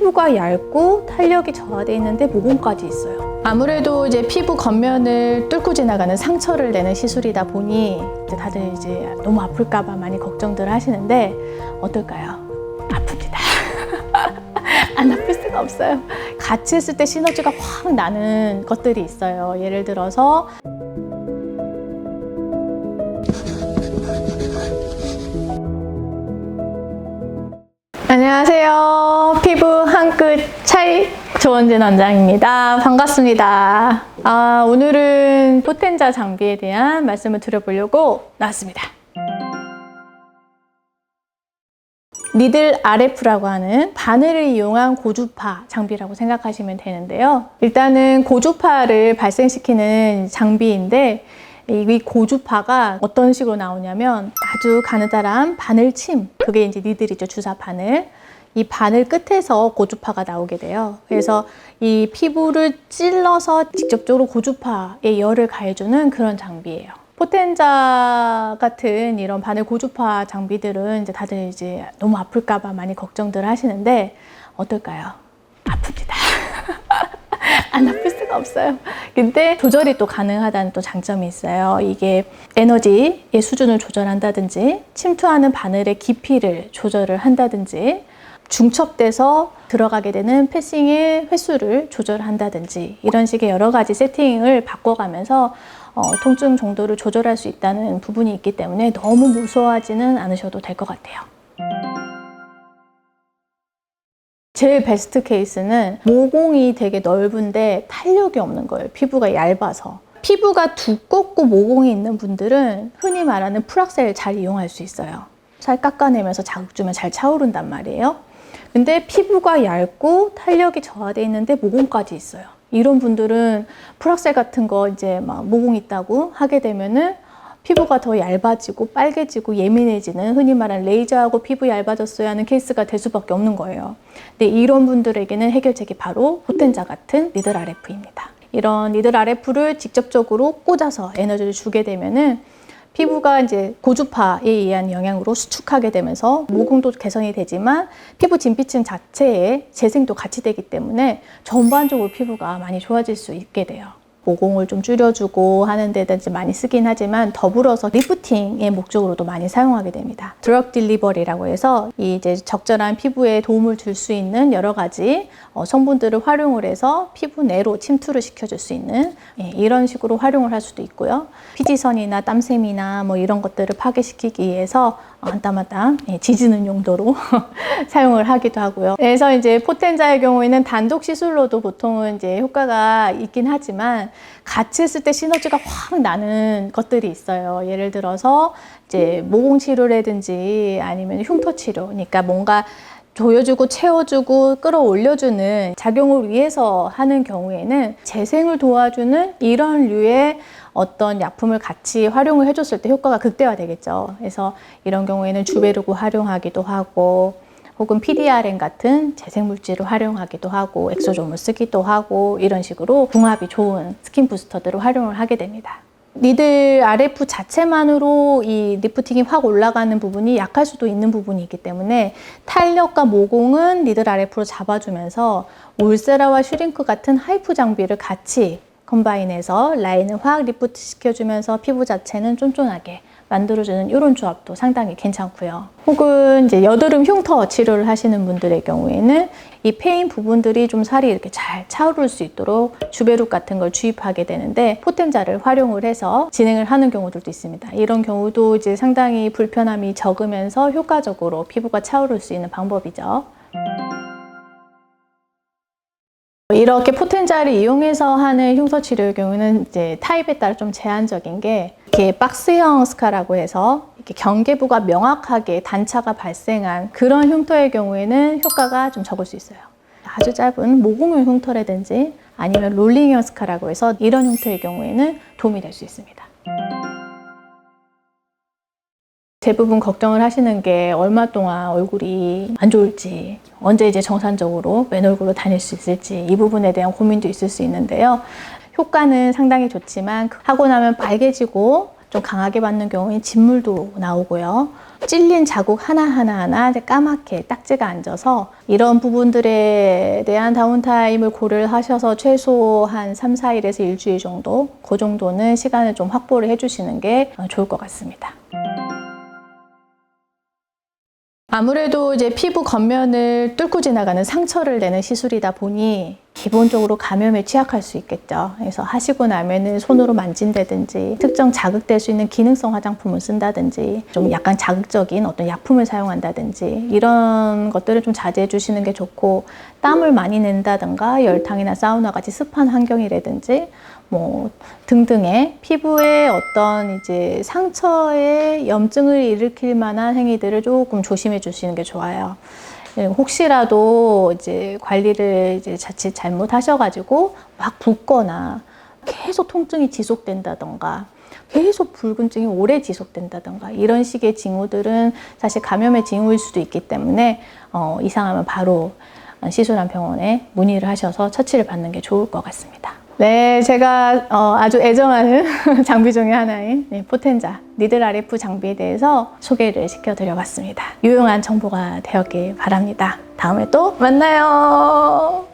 피부가 얇고 탄력이 저하되어 있는데 모공까지 있어요. 아무래도 이제 피부 겉면을 뚫고 지나가는 상처를 내는 시술이다 보니 이제 다들 이제 너무 아플까봐 많이 걱정들 하시는데 어떨까요? 아픕니다. 안 아플 수가 없어요. 같이 했을 때 시너지가 확 나는 것들이 있어요. 예를 들어서 안녕하세요. 피부 한 끗 차이 조원진 원장입니다. 반갑습니다. 오늘은 포텐자 장비에 대한 말씀을 드려보려고 나왔습니다. 니들 RF라고 하는 바늘을 이용한 고주파 장비라고 생각하시면 되는데요. 일단은 고주파를 발생시키는 장비인데 이 고주파가 어떤 식으로 나오냐면 아주 가느다란 바늘침, 그게 이제 니들이죠, 주사 바늘. 이 바늘 끝에서 고주파가 나오게 돼요. 그래서 이 피부를 찔러서 직접적으로 고주파에 열을 가해주는 그런 장비예요. 포텐자 같은 이런 바늘 고주파 장비들은 이제 다들 이제 너무 아플까봐 많이 걱정들 하시는데 어떨까요? 아픕니다. 안 아플 수가 없어요. 근데 조절이 또 가능하다는 또 장점이 있어요. 이게 에너지의 수준을 조절한다든지 침투하는 바늘의 깊이를 조절을 한다든지 중첩돼서 들어가게 되는 패싱의 횟수를 조절한다든지 이런 식의 여러 가지 세팅을 바꿔가면서 통증 정도를 조절할 수 있다는 부분이 있기 때문에 너무 무서워하지는 않으셔도 될 것 같아요. 제일 베스트 케이스는 모공이 되게 넓은데 탄력이 없는 거예요. 피부가 얇아서. 피부가 두껍고 모공이 있는 분들은 흔히 말하는 풀악셀을 잘 이용할 수 있어요. 잘 깎아내면서 자극 주면 잘 차오른단 말이에요. 근데 피부가 얇고 탄력이 저하되어 있는데 모공까지 있어요. 이런 분들은 풀악셀 같은 거 이제 막 모공 있다고 하게 되면은 피부가 더 얇아지고 빨개지고 예민해지는 흔히 말하는 레이저하고 피부 얇아졌어야 하는 케이스가 될 수밖에 없는 거예요. 근데 이런 분들에게는 해결책이 바로 포텐자 같은 니들 RF입니다. 이런 니들 RF를 직접적으로 꽂아서 에너지를 주게 되면은 피부가 이제 고주파에 의한 영향으로 수축하게 되면서 모공도 개선이 되지만 피부 진피층 자체에 재생도 같이 되기 때문에 전반적으로 피부가 많이 좋아질 수 있게 돼요. 모공을 좀 줄여주고 하는 데다 이제 많이 쓰긴 하지만 더불어서 리프팅의 목적으로도 많이 사용하게 됩니다. 드럭 딜리버리라고 해서 이제 적절한 피부에 도움을 줄 수 있는 여러 가지 성분들을 활용을 해서 피부 내로 침투를 시켜줄 수 있는 이런 식으로 활용을 할 수도 있고요. 피지선이나 땀샘이나 뭐 이런 것들을 파괴시키기 위해서 한 땀 한 땀 지지는 용도로 사용을 하기도 하고요. 그래서 이제 포텐자의 경우에는 단독 시술로도 보통은 이제 효과가 있긴 하지만 같이 했을 때 시너지가 확 나는 것들이 있어요. 예를 들어서 이제 모공 치료라든지 아니면 흉터 치료, 그러니까 뭔가 조여주고 채워주고 끌어올려주는 작용을 위해서 하는 경우에는 재생을 도와주는 이런 류의 어떤 약품을 같이 활용을 해줬을 때 효과가 극대화되겠죠. 그래서 이런 경우에는 주베르고 활용하기도 하고 혹은 PDRN 같은 재생물질을 활용하기도 하고 엑소좀을 쓰기도 하고 이런 식으로 궁합이 좋은 스킨 부스터들을 활용을 하게 됩니다. 니들 RF 자체만으로 이 리프팅이 확 올라가는 부분이 약할 수도 있는 부분이 있기 때문에 탄력과 모공은 니들 RF로 잡아주면서 울세라와 슈링크 같은 하이프 장비를 같이 컴바인해서 라인을 확 리프트 시켜주면서 피부 자체는 쫀쫀하게 만들어주는 이런 조합도 상당히 괜찮고요. 혹은 이제 여드름 흉터 치료를 하시는 분들의 경우에는 이 패인 부분들이 좀 살이 이렇게 잘 차오를 수 있도록 주베룩 같은 걸 주입하게 되는데 포텐자를 활용을 해서 진행을 하는 경우들도 있습니다. 이런 경우도 이제 상당히 불편함이 적으면서 효과적으로 피부가 차오를 수 있는 방법이죠. 이렇게 포텐자를 이용해서 하는 흉터 치료의 경우는 이제 타입에 따라 좀 제한적인 게 이렇게 박스형 스카라고 해서 이렇게 경계부가 명확하게 단차가 발생한 그런 흉터의 경우에는 효과가 좀 적을 수 있어요. 아주 짧은 모공용 흉터라든지 아니면 롤링형 스카라고 해서 이런 흉터의 경우에는 도움이 될 수 있습니다. 대부분 걱정을 하시는 게 얼마 동안 얼굴이 안 좋을지, 언제 이제 정상적으로 맨 얼굴로 다닐 수 있을지 이 부분에 대한 고민도 있을 수 있는데요. 효과는 상당히 좋지만 하고 나면 빨개지고 좀 강하게 받는 경우에 진물도 나오고요. 찔린 자국 하나하나 까맣게 딱지가 앉아서 이런 부분들에 대한 다운타임을 고려를 하셔서 최소 한 3, 4일에서 일주일 정도, 그 정도는 시간을 좀 확보를 해주시는 게 좋을 것 같습니다. 아무래도 이제 피부 겉면을 뚫고 지나가는 상처를 내는 시술이다 보니 기본적으로 감염에 취약할 수 있겠죠. 그래서 하시고 나면은 손으로 만진다든지 특정 자극될 수 있는 기능성 화장품을 쓴다든지 좀 약간 자극적인 어떤 약품을 사용한다든지 이런 것들을 좀 자제해 주시는 게 좋고, 땀을 많이 낸다든가 열탕이나 사우나 같이 습한 환경이라든지 뭐 등등의 피부에 어떤 이제 상처에 염증을 일으킬 만한 행위들을 조금 조심해 주시는 게 좋아요. 혹시라도 이제 관리를 이제 자칫 잘못하셔가지고 막 붓거나 계속 통증이 지속된다던가 계속 붉은증이 오래 지속된다던가 이런 식의 징후들은 사실 감염의 징후일 수도 있기 때문에 이상하면 바로 시술한 병원에 문의를 하셔서 처치를 받는 게 좋을 것 같습니다. 네, 제가 아주 애정하는 장비 중에 하나인 포텐자 니들 RF 장비에 대해서 소개를 시켜드려봤습니다. 유용한 정보가 되었길 바랍니다. 다음에 또 만나요.